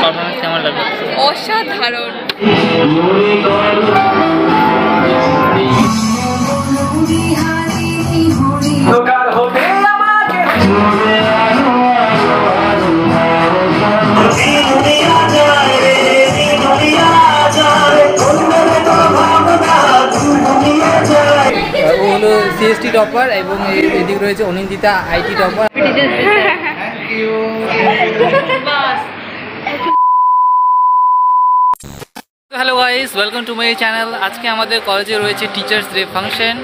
Performance কেমন লাগলো? অসাধারণ। সিএসটি টপার এবং এদিকে রয়েছে Anindita IT topper. Hello guys, welcome to my channel. আজকে আমাদের কলেজে রয়েছে টিচার্স ডে ফাংশন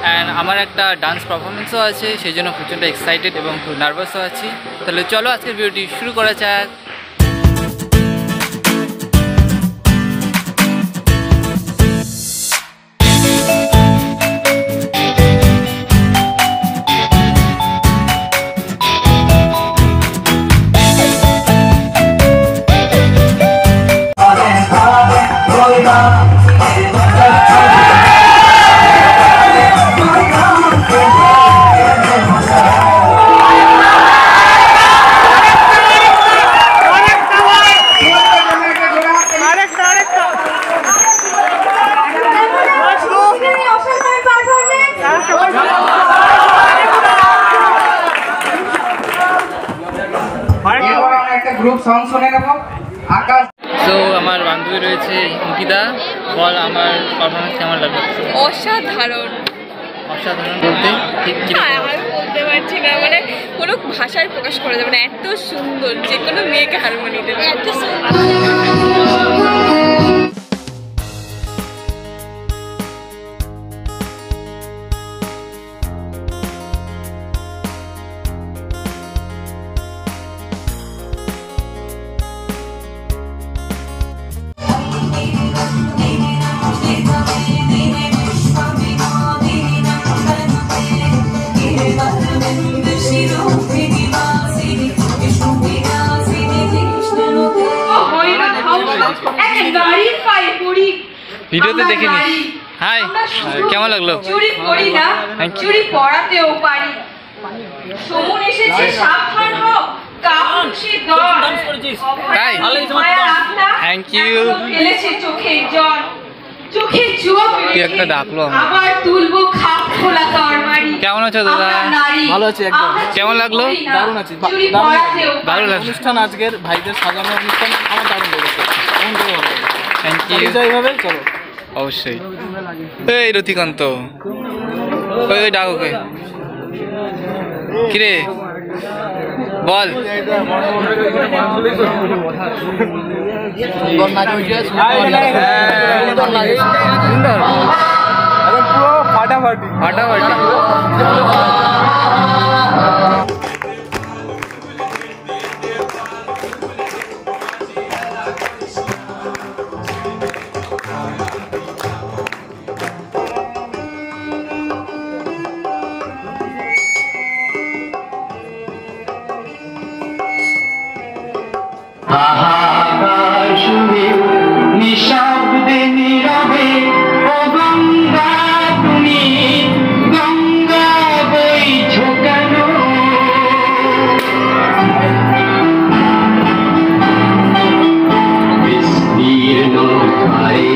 অ্যান্ড আমার একটা ডান্স পারফরমেন্সও আছে, সেই জন্য প্রচণ্ড এক্সাইটেড এবং একটু নার্ভাসও আছি। তাহলে চলো আজকের ভিডিওটি শুরু করা যাক। তো আমার বান্ধবী রয়েছে অঙ্কিতা, বল আমার পারফরমেন্স কেমন লাগলো? অসাধারণ। অসাধারণ বলতে ঠিক কি আমি বলতে পারছি না, মানে কোনো ভাষায় প্রকাশ করা যাবে না, এত সুন্দর, যে কোনো মেয়েকে হারমোনি দেবে, এত সুন্দর। ভিডিওতে দেখিনি। হাই, কেমন লাগলো? চুরি করি না, চুরি পড়াতেও পারি। সমন এসেছে, সাবধান হও, কামন সে দল। তাই? Thank you. ফেলেছে চোখে জল, চোখে চোখ তুই একটা ডাকলো আবার তুলবো খাপ খোলা তরবারি। কেমন আছো দাদা? ভালো আছে একদম। কেমন লাগলো? দারুণ আছে, দারুণ লাগলো। অনুষ্ঠান আজকের ভাইদের সাজানো অনুষ্ঠান আমার দারুণ লেগেছে। Thank you. এইভাবে চলো। অবশ্যই। এই রতিকান্ত, ওই ডাক ওকে। কিরে বল। ফাটাফাটি ফাটাফাটি। নিঃশব্দে নীরবে ও গঙ্গা, তুমি গঙ্গা বইছো কেন? বিস্তীর্ণ ধারে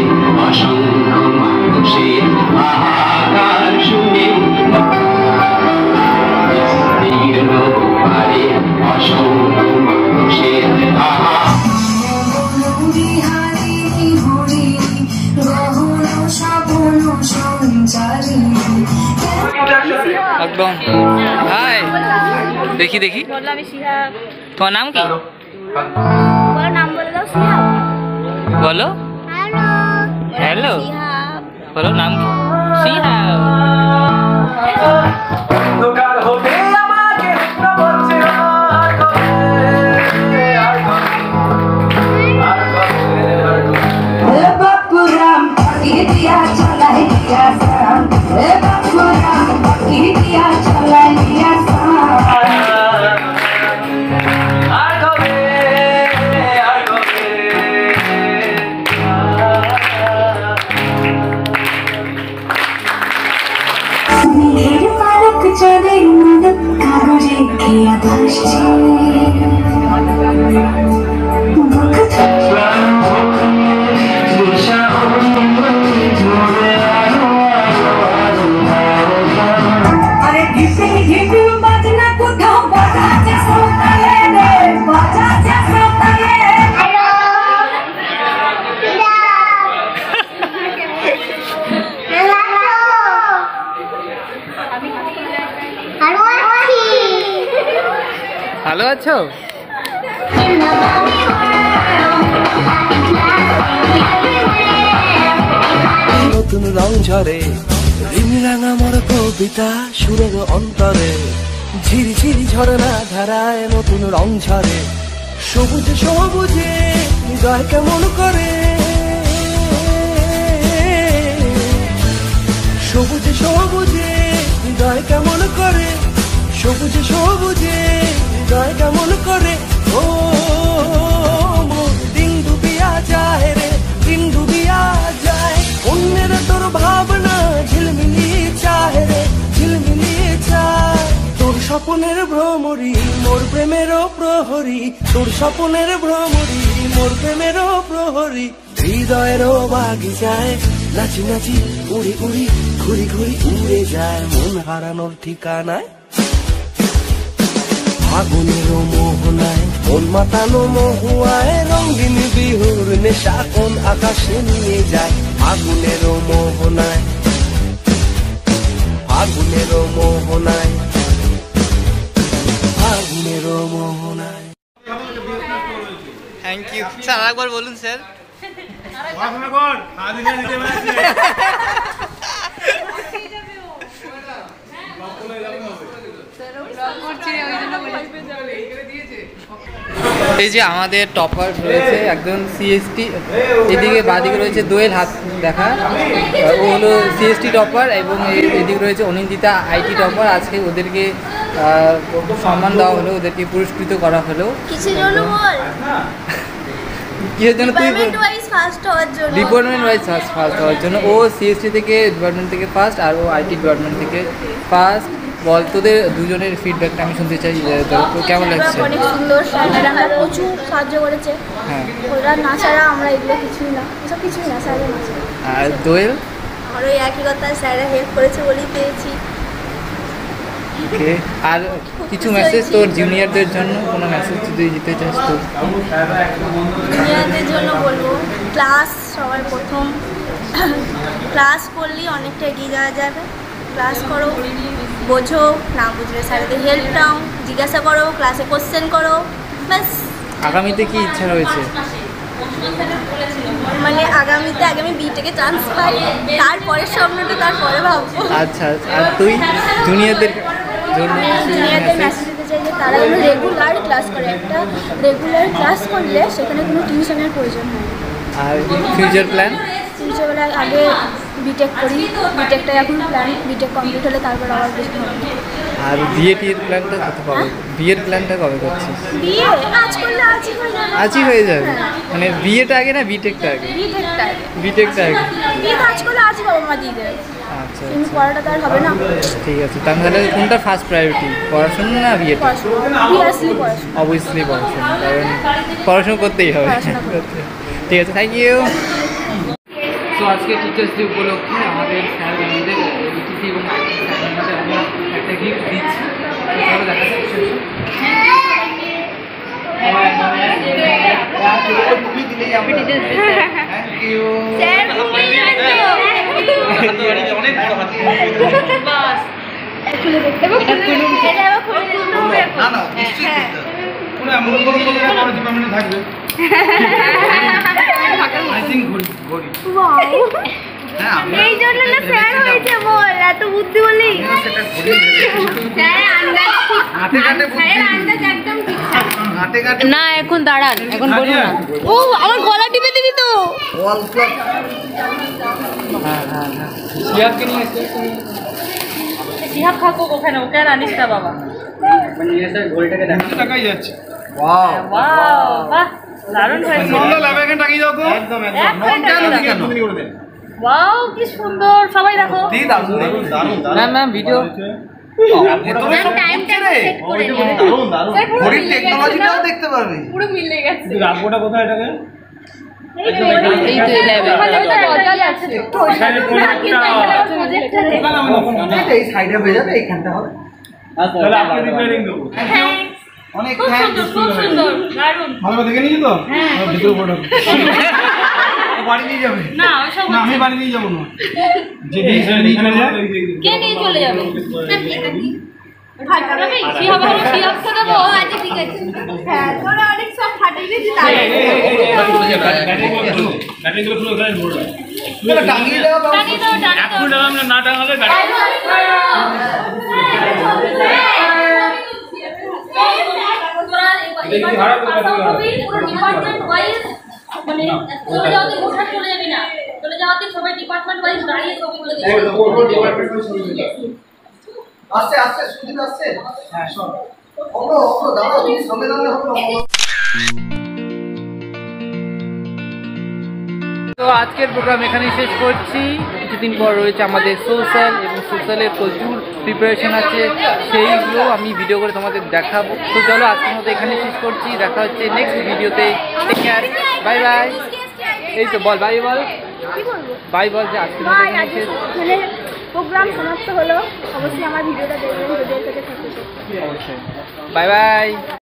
অসংখ্য মানুষের হাহাকার শুনে, বিস্তীর্ণ ধারে অসংখ্য মানুষের হাহাকার। একদম। হাই, দেখি দেখি। তোমার নাম কি? বলো। হ্যালো, বলো নাম কি? শিহাব। চলে রেখে ভাসছি আরে ঘিসে ঘিসে বাজনা কোথাও বাজাচ্ছে শ্রোতালে রে বাজাচ্ছে শ্রোতালে ভালো আছো? নতুন রং ঝরে রিমরাঙা মোর কবিতা সুরের অন্তরে ঝিরিঝিরি ঝরনা ধারায় নতুন রং ঝরে সবুজ সবুজে হৃদয় কেমন করে সবুজ সবুজে হৃদয় কেমন করে সবুজ সবুজে হৃদয় কেমন করে ও মোর দিন ডুবিয়া যায় রে দিন ডুবিয়া যায় অন্যের তোর ভাবনা ঝিলমিলিয়ে চায় রে ঝিলমিলিয়ে চায় তোর স্বপ্নের ভ্রমরি মোর প্রেমেরও প্রহরী তোর স্বপ্নের ভ্রমরি মোর প্রেমেরও প্রহরী হৃদয়েরও বাগিচায় নাচি নাচি উড়ি উড়ি ঘুরি ঘুরি উড়ে যায় মন হারানোর ঠিকানায় ফাগুনেরও মোহনায় মন মাতানো মহুয়ায় রঙিন বিহুর নেশা কোন আকাশে নিয়ে যায় ফাগুনেরও মোহনায় ফাগুনেরও মোহনায় ফাগুনেরও মোহনায়। থ্যাংক ইউ স্যার, আরেকবার বলুন স্যার। এই যে আমাদের টপার রয়েছে একজন সিএসটি, এদিকে বাদিকে রয়েছে দোয়েল, হাত দেখা, ও হলো সিএসটি টপার, এবং এদিকে রয়েছে অনিন্দিতা আইটি টপার। আজকে ওদেরকে সম্মান দেওয়া হলো, ওদেরকে পুরস্কৃত করা হলো। কিসের জন্য বল? কিসের জন্য? তুই ডিপার্টমেন্ট ওয়াইজ ফার্স্ট হওয়ার জন্য। ডিপার্টমেন্ট ওয়াইজ ফার্স্ট হওয়ার জন্য। ও সিএসটি থেকে ডিপার্টমেন্ট থেকে ফার্স্ট, আর ও আইটি ডিপার্টমেন্ট থেকে ফার্স্ট। বল, তোদের দুজনের ফিডব্যাকটা আমি শুনতে চাই, কেমন লাগছে? অনেক সুন্দর, স্যারেরা আমরা প্রচুর সাহায্য করেছে। হ্যাঁ, ওরা না ছাড়া আমরা এগুলো কিছুই না, এসব কিছুই না, স্যারের না ছাড়া। আর দোয়েল? আমারও এই একই কথা, স্যারেরা হেল্প করেছে বলেই পেয়েছি। ওকে, আর কিছু মেসেজ তোর জুনিয়রদের জন্য, কোনো মেসেজ যদি দিতে চাস তো? জুনিয়রদের জন্য বলবো, ক্লাস সবার প্রথম, ক্লাস করলেই অনেকটা এগিয়ে যাওয়া যাবে। ক্লাস করো, বোঝো, না বুঝলে স্যারেদের হেল্প নাও, জিজ্ঞাসা করো, ক্লাসে কোশ্চেন করো, ব্যাস। আগামীতে কি ইচ্ছা রয়েছে? মানে আগামীতে আগামী বিটেকে চান্স পাই, তারপরের স্বপ্নটা তারপরে ভাববো। আচ্ছা, আর তুই জুনিয়রদের জন্য জুনিয়রদের মেসেজ দিতে চাই যে তারা যেন রেগুলার ক্লাস করে। একটা রেগুলার ক্লাস করলে সেখানে কোনো টিউশনের প্রয়োজন হয় না। আর ফিউচার প্ল্যান? ফিউচারবেলায় আগে বিটেক করি, বিটেকটাই এখন প্ল্যান, বিটেক কমপ্লিট হলে তারপর আবার বেশি হবে। আর বিএটির প্ল্যানটা কত কবে? বিয়ের প্ল্যানটা কবে করছিস? বিয়ে আজ করলে আজই হয়ে যাবে। আজই হয়ে যাবে? মানে বিয়েটা আগে না বিটেকটা আগে? বিটেকটা আগে। বিটেকটা আগে। বিয়ে আজ করলে আজই বাবা মা দিয়ে দেবে, আচ্ছা, কিন্তু পড়াটা তো আর হবে না। ঠিক আছে। তাহলে কোনটা ফার্স্ট প্রায়োরিটি, পড়াশোনা না বিয়েটা? পড়াশোনা, অবভিয়াসলি পড়াশোনা। অবভিয়াসলি পড়াশোনা, কারণ পড়াশোনা করতেই হবে। ঠিক আছে, থ্যাংক ইউ। তো আজকে টিচার্স ডে উপলক্ষে আমাদের স্যার আমাদের ইটিসি এবং একটা গিফট দিচ্ছি, চলো দেখা যাচ্ছে। এই জন্য না স্যার হয়েছে, বল এত বুদ্ধি বলি। না এখন দাঁড়ান, এখন বলুন না। ও আমার গলা টিপে দিবি তো। সিহাব থাকুক ওখানে, ওকে আর আনিস না বাবা। বাহ, দারুণ হয়েছে। ওয়াও, কি সুন্দর, সবাই দেখো। ম্যাম ভিডিও টাইমটা সেট করে নিই। ঘড়ির টেকনোলজিটাও দেখতে পারবি। পুরো মিলে গেছে। রাখবোটা কোথায় এটাকে? এই তো 11 আছে তো। এই সাইডে হয়ে যাবে, এইখানটা হবে। তাহলে আপনি রিপেয়ারিং দেবো। অনেক খুব সুন্দর, খুব সুন্দর, দারুণ। ভালো দেখে নিয়েছি তো? হ্যাঁ। ভিতরে ফটো বাড়ি নিয়ে যাবে না ওইসব না, আমি বাড়ি নিয়ে যাবো না। যে এখানে যায় কে নিয়ে চলে যাবে? ভাই কি হবে? কি রাখতে দেবো? আচ্ছা ঠিক আছে হ্যাঁ তোরা অনেক সব ফাটিয়ে দিয়েছিস তাই ব্যাটারিগুলো খুলে ওখানে মোড় টাঙিয়ে দেওয়া বা- টানিয়ে দাও, টানিয়ে দাও। এখন না টাঙালে গাড়ি পুরো ডিপার্টমেন্ট ওয়াইজ মানে চলে যাওয়াতে বসা চলে যাবি না, চলে যাওয়াতে সবাই ডিপার্টমেন্ট ওয়াইজ দাঁড়িয়ে ছবি তুলে দেবে। আস্তে আস্তে সুদীপ আসছে। হ্যাঁ সব ওগো দাঁড়াও, তুমি সামনে দাঁড়ালে হবে না। তো আজকের প্রোগ্রাম এখানেই শেষ করছি। কিছুদিন পর রয়েছে আমাদের সোশ্যাল, এবং সোশ্যালের প্রচুর প্রিপারেশন আছে, সেইগুলো আমি ভিডিও করে তোমাদের দেখাবো। তো চলো আজকের মতো এখানে শেষ করছি, দেখা হচ্ছে নেক্সট ভিডিওতে। Take care, bye bye. এই তো বল বাই বল, কি বলবো বাই বল যে আজকের মতো ভাই এখানে আজকে শেষ। মানে প্রোগ্রাম সমাপ্ত হলো অবশ্যই আমার ভিডিওটা দেখবেন যদি থেকে থাকে অবশ্যই বাই বাই।